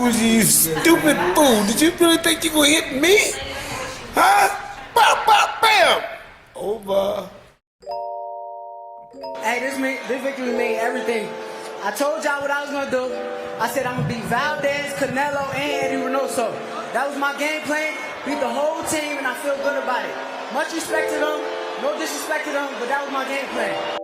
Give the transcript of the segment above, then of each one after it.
was you stupid fool. Did you really think you gonna hit me? Huh? Bam, bam, bam. Over. Hey, this victory made everything. I told y'all what I was gonna do. I said I'm gonna beat Valdez, Canelo, and Eddie Reynoso. That was my game plan. Beat the whole team, and I feel good about it. Much respect to them, no disrespect to them, but that was my game plan.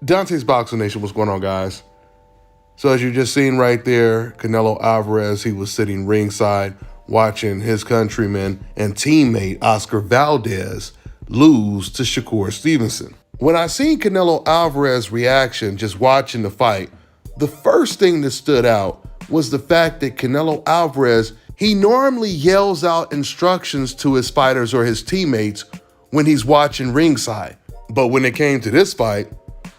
Dante's Boxing Nation, what's going on, guys? So as you just seen right there, Canelo Alvarez, he was sitting ringside watching his countryman and teammate Oscar Valdez lose to Shakur Stevenson. When I seen Canelo Alvarez's reaction just watching the fight, the first thing that stood out was the fact that Canelo Alvarez, he normally yells out instructions to his fighters or his teammates when he's watching ringside. But when it came to this fight,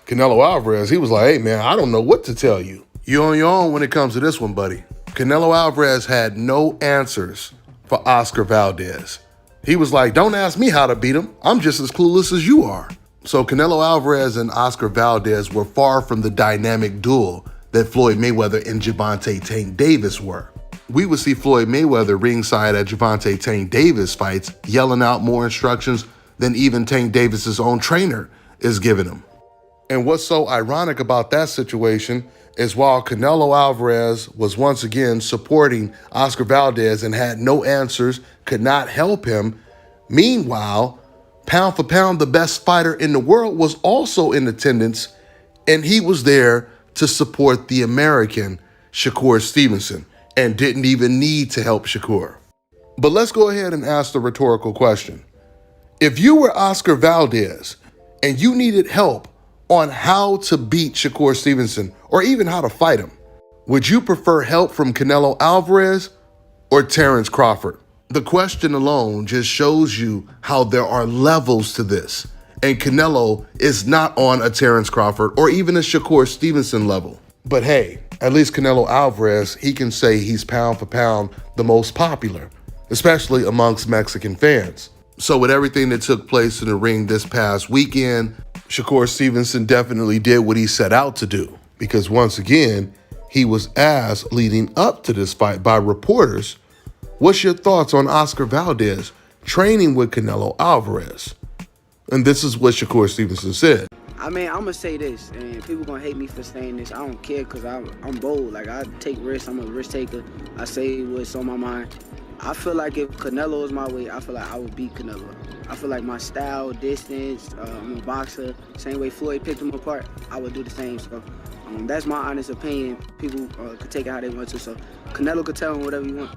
Canelo Alvarez, he was like, hey man, I don't know what to tell you. You're on your own when it comes to this one, buddy. Canelo Alvarez had no answers for Oscar Valdez. He was like, don't ask me how to beat him. I'm just as clueless as you are. So Canelo Alvarez and Oscar Valdez were far from the dynamic duel that Floyd Mayweather and Gervonta Tank Davis were. We would see Floyd Mayweather ringside at Gervonta Tank Davis fights, yelling out more instructions than even Tank Davis's own trainer is giving him. And what's so ironic about that situation is while Canelo Alvarez was once again supporting Oscar Valdez and had no answers, could not help him, meanwhile, pound for pound, the best fighter in the world was also in attendance, and he was there to support the American Shakur Stevenson and didn't even need to help Shakur. But let's go ahead and ask the rhetorical question. If you were Oscar Valdez and you needed help on how to beat Shakur Stevenson or even how to fight him, would you prefer help from Canelo Alvarez or Terrence Crawford? The question alone just shows you how there are levels to this, and Canelo is not on a Terrence Crawford or even a Shakur Stevenson level. But hey, at least Canelo Alvarez, he can say he's pound for pound the most popular, especially amongst Mexican fans. So with everything that took place in the ring this past weekend, Shakur Stevenson definitely did what he set out to do, because once again, he was asked leading up to this fight by reporters, what's your thoughts on Oscar Valdez training with Canelo Alvarez? And this is what Shakur Stevenson said. I mean, I'm going to say this, and people going to hate me for saying this. I don't care because I'm bold. Like, I take risks. I'm a risk taker. I say what's on my mind. I feel like if Canelo is my way, I feel like I would beat Canelo. I feel like my style, distance, I'm a boxer. Same way Floyd picked him apart, I would do the same. So that's my honest opinion. People could take it how they want to. So Canelo could tell him whatever he wants.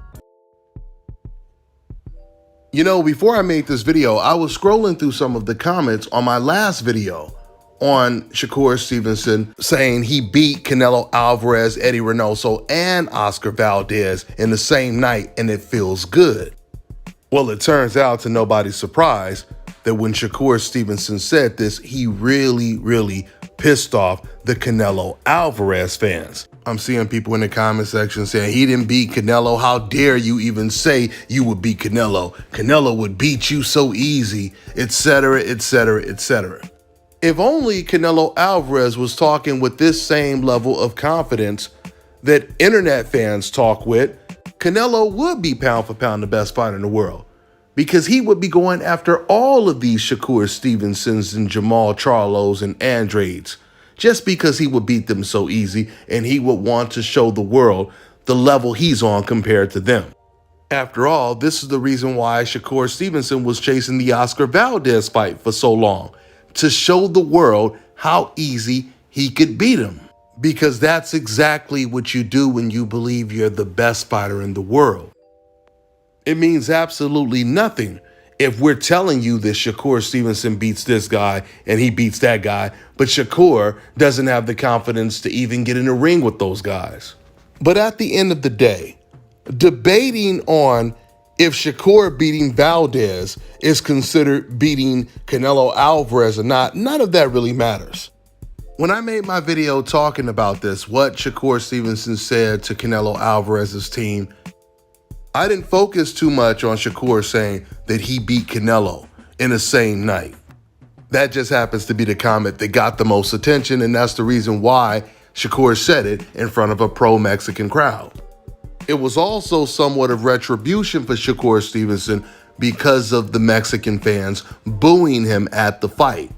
You know, before I made this video, I was scrolling through some of the comments on my last video on Shakur Stevenson saying he beat Canelo Alvarez, Eddie Reynoso, and Oscar Valdez in the same night, and it feels good. Well, it turns out, to nobody's surprise, that when Shakur Stevenson said this, he really pissed off the Canelo Alvarez fans. I'm seeing people in the comment section saying he didn't beat Canelo. How dare you even say you would beat Canelo? Canelo would beat you so easy, etc., etc., etc. If only Canelo Alvarez was talking with this same level of confidence that internet fans talk with, Canelo would be pound for pound the best fighter in the world, because he would be going after all of these Shakur Stevensons and Jamal Charlos and Andrades, just because he would beat them so easy and he would want to show the world the level he's on compared to them. After all, this is the reason why Shakur Stevenson was chasing the Oscar Valdez fight for so long, to show the world how easy he could beat him. Because that's exactly what you do when you believe you're the best fighter in the world. It means absolutely nothing if we're telling you that Shakur Stevenson beats this guy and he beats that guy, but Shakur doesn't have the confidence to even get in the ring with those guys. But at the end of the day, debating on if Shakur beating Valdez is considered beating Canelo Alvarez or not, none of that really matters. When I made my video talking about this, what Shakur Stevenson said to Canelo Alvarez's team, I didn't focus too much on Shakur saying that he beat Canelo in the same night. That just happens to be the comment that got the most attention, and that's the reason why Shakur said it in front of a pro-Mexican crowd. It was also somewhat of retribution for Shakur Stevenson because of the Mexican fans booing him at the fight.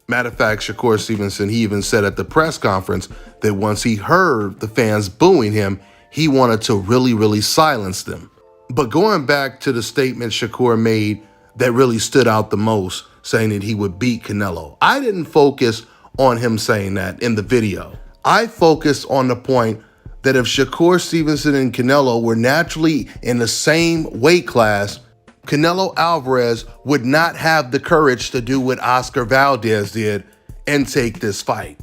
Matter of fact, Shakur Stevenson, he even said at the press conference that once he heard the fans booing him, he wanted to really silence them. But going back to the statement Shakur made that really stood out the most, saying that he would beat Canelo, I didn't focus on him saying that in the video. I focused on the point that if Shakur Stevenson and Canelo were naturally in the same weight class, Canelo Alvarez would not have the courage to do what Oscar Valdez did and take this fight.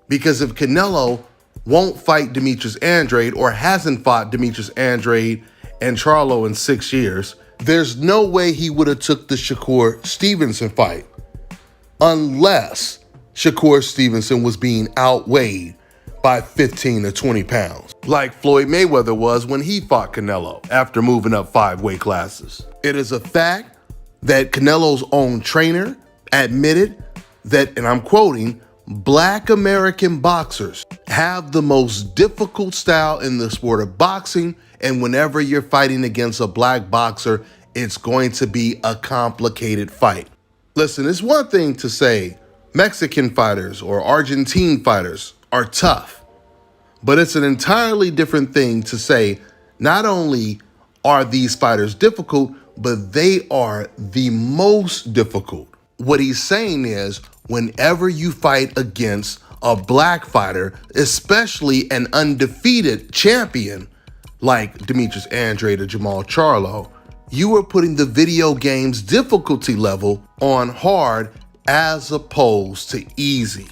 Because if Canelo won't fight Demetrius Andrade or hasn't fought Demetrius Andrade and Charlo in 6 years, there's no way he would have took the Shakur Stevenson fight unless Shakur Stevenson was being outweighed by 15 to 20 pounds, like Floyd Mayweather was when he fought Canelo after moving up 5 weight classes. It is a fact that Canelo's own trainer admitted that, and I'm quoting, Black American boxers have the most difficult style in the sport of boxing, and whenever you're fighting against a black boxer, it's going to be a complicated fight. Listen, it's one thing to say Mexican fighters or Argentine fighters are tough, but it's an entirely different thing to say not only are these fighters difficult, but they are the most difficult. What he's saying is whenever you fight against a black fighter, especially an undefeated champion like Demetrius Andrade or Jamal Charlo, you are putting the video game's difficulty level on hard as opposed to easy.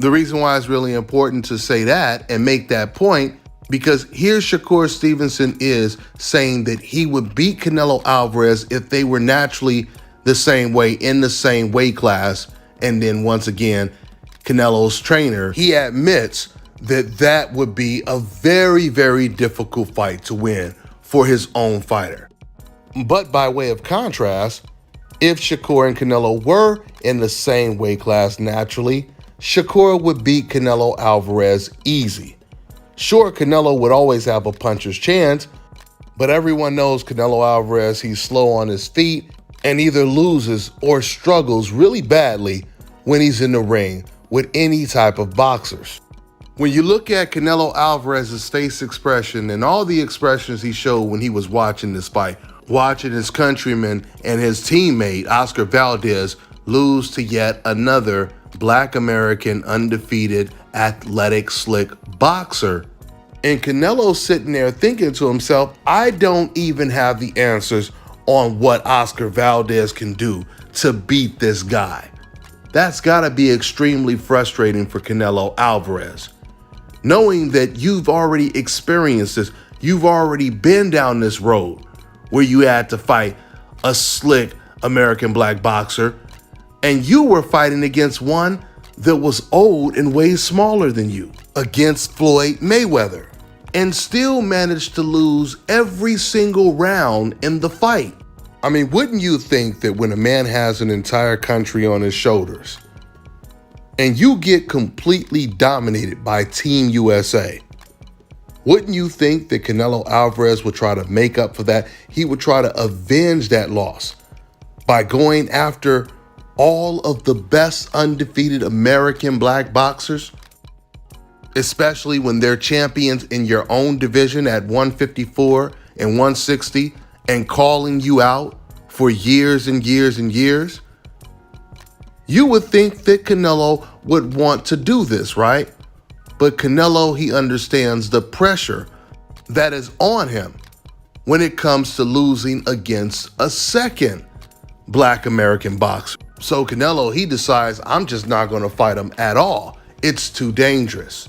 The reason why it's really important to say that and make that point, because here Shakur Stevenson is saying that he would beat Canelo Alvarez if they were naturally the same way in the same weight class. And then once again, Canelo's trainer, he admits that that would be a very difficult fight to win for his own fighter. But by way of contrast, if Shakur and Canelo were in the same weight class naturally, Shakur would beat Canelo Alvarez easy. Sure, Canelo would always have a puncher's chance, but everyone knows Canelo Alvarez, he's slow on his feet and either loses or struggles really badly when he's in the ring with any type of boxers. When you look at Canelo Alvarez's face expression and all the expressions he showed when he was watching this fight, watching his countryman and his teammate Oscar Valdez lose to yet another Black American undefeated athletic slick boxer, and Canelo sitting there thinking to himself, I don't even have the answers on what Oscar Valdez can do to beat this guy. That's gotta be extremely frustrating for Canelo Alvarez, knowing that you've already experienced this, you've already been down this road where you had to fight a slick American black boxer, and you were fighting against one that was old and way smaller than you, against Floyd Mayweather, and still managed to lose every single round in the fight. I mean, wouldn't you think that when a man has an entire country on his shoulders and you get completely dominated by Team USA, wouldn't you think that Canelo Alvarez would try to make up for that? He would try to avenge that loss by going after all of the best undefeated American black boxers, especially when they're champions in your own division at 154 and 160 and calling you out for years and years and years? You would think that Canelo would want to do this, right? But Canelo, he understands the pressure that is on him when it comes to losing against a second Black American boxer. So Canelo, he decides, I'm just not going to fight him at all. It's too dangerous.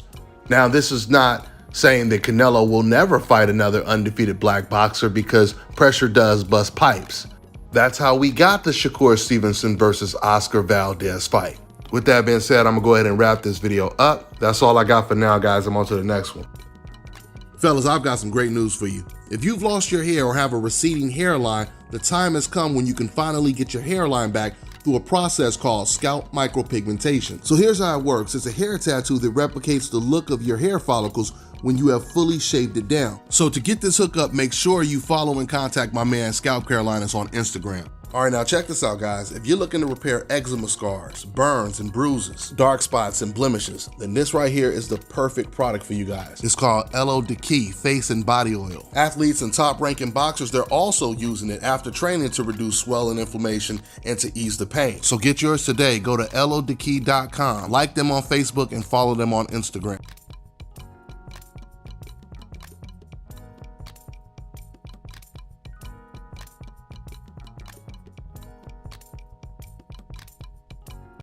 Now, this is not saying that Canelo will never fight another undefeated black boxer, because pressure does bust pipes. That's how we got the Shakur Stevenson versus Oscar Valdez fight. With that being said, I'm gonna go ahead and wrap this video up. That's all I got for now, guys. I'm on to the next one. Fellas, I've got some great news for you. If you've lost your hair or have a receding hairline, the time has come when you can finally get your hairline back through a process called scalp micropigmentation. So here's how it works. It's a hair tattoo that replicates the look of your hair follicles when you have fully shaved it down. So to get this hookup, make sure you follow and contact my man Scalp Carolinas on Instagram. All right, now check this out, guys. If you're looking to repair eczema scars, burns and bruises, dark spots and blemishes, then this right here is the perfect product for you guys. It's called Elo Diki Face and Body Oil. Athletes and top-ranking boxers, they're also using it after training to reduce swelling, inflammation, and to ease the pain. So get yours today. Go to elodiki.com, like them on Facebook, and follow them on Instagram.